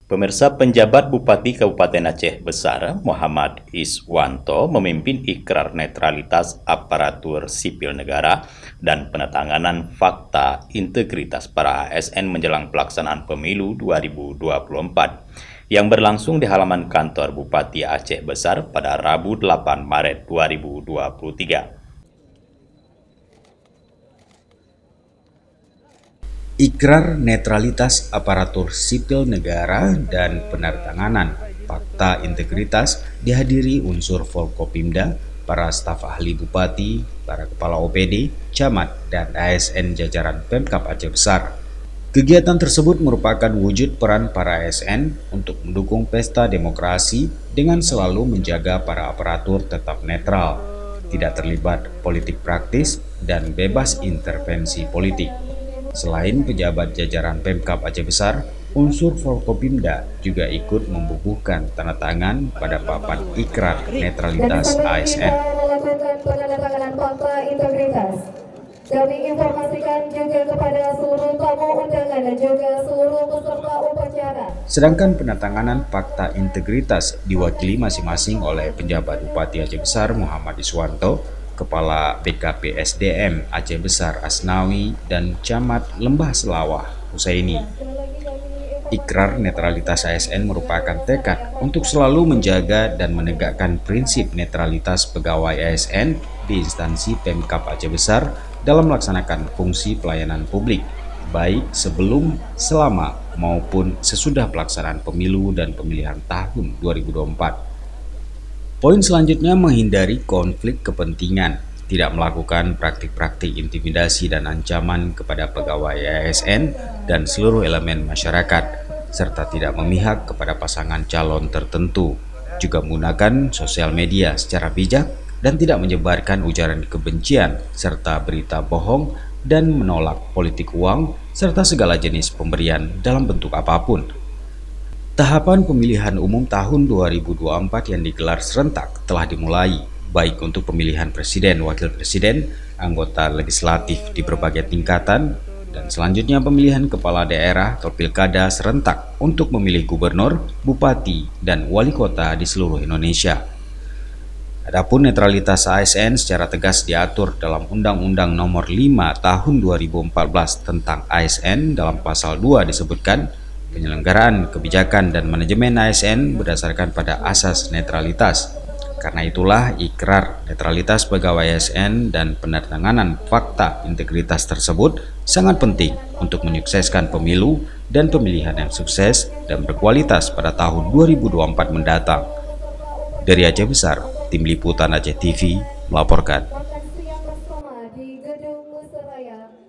Pemirsa, penjabat Bupati Kabupaten Aceh Besar, Muhammad Iswanto, memimpin ikrar netralitas aparatur sipil negara dan penandatanganan fakta integritas para ASN menjelang pelaksanaan pemilu 2024 yang berlangsung di halaman kantor Bupati Aceh Besar pada Rabu 8 Maret 2023. Ikrar netralitas aparatur sipil negara dan penandatanganan fakta integritas dihadiri unsur Forkopimda, para staf ahli bupati, para kepala OPD, camat, dan ASN jajaran Pemkab Aceh Besar. Kegiatan tersebut merupakan wujud peran para ASN untuk mendukung pesta demokrasi dengan selalu menjaga para aparatur tetap netral, tidak terlibat politik praktis, dan bebas intervensi politik. Selain pejabat jajaran Pemkab Aceh Besar, unsur Forkopimda juga ikut membubuhkan tanda tangan pada papan ikrar netralitas ASN. Melakukan penandatanganan fakta integritas. Kami informasikan juga kepada seluruh tamu undangan dan juga seluruh peserta upacara. Sedangkan penandatanganan fakta integritas diwakili masing-masing oleh penjabat Bupati Aceh Besar Muhammad Iswanto, Kepala BKP SDM Aceh Besar Asnawi, dan Camat Lembah Selawah Husaini. Ikrar netralitas ASN merupakan tekad untuk selalu menjaga dan menegakkan prinsip netralitas pegawai ASN di instansi Pemkab Aceh Besar dalam melaksanakan fungsi pelayanan publik, baik sebelum, selama, maupun sesudah pelaksanaan pemilu dan pemilihan tahun 2024. Poin selanjutnya menghindari konflik kepentingan, tidak melakukan praktik-praktik intimidasi dan ancaman kepada pegawai ASN dan seluruh elemen masyarakat, serta tidak memihak kepada pasangan calon tertentu, juga menggunakan sosial media secara bijak dan tidak menyebarkan ujaran kebencian serta berita bohong dan menolak politik uang serta segala jenis pemberian dalam bentuk apapun. Tahapan pemilihan umum tahun 2024 yang digelar serentak telah dimulai, baik untuk pemilihan presiden, wakil presiden, anggota legislatif di berbagai tingkatan, dan selanjutnya pemilihan kepala daerah atau pilkada serentak untuk memilih gubernur, bupati, dan wali kota di seluruh Indonesia. Adapun netralitas ASN secara tegas diatur dalam Undang-Undang Nomor 5 Tahun 2014 tentang ASN. Dalam pasal 2 disebutkan, penyelenggaraan kebijakan dan manajemen ASN berdasarkan pada asas netralitas. Karena itulah ikrar netralitas pegawai ASN dan penandatanganan fakta integritas tersebut sangat penting untuk menyukseskan pemilu dan pemilihan yang sukses dan berkualitas pada tahun 2024 mendatang. Dari Aceh Besar, Tim Liputan Aceh TV melaporkan.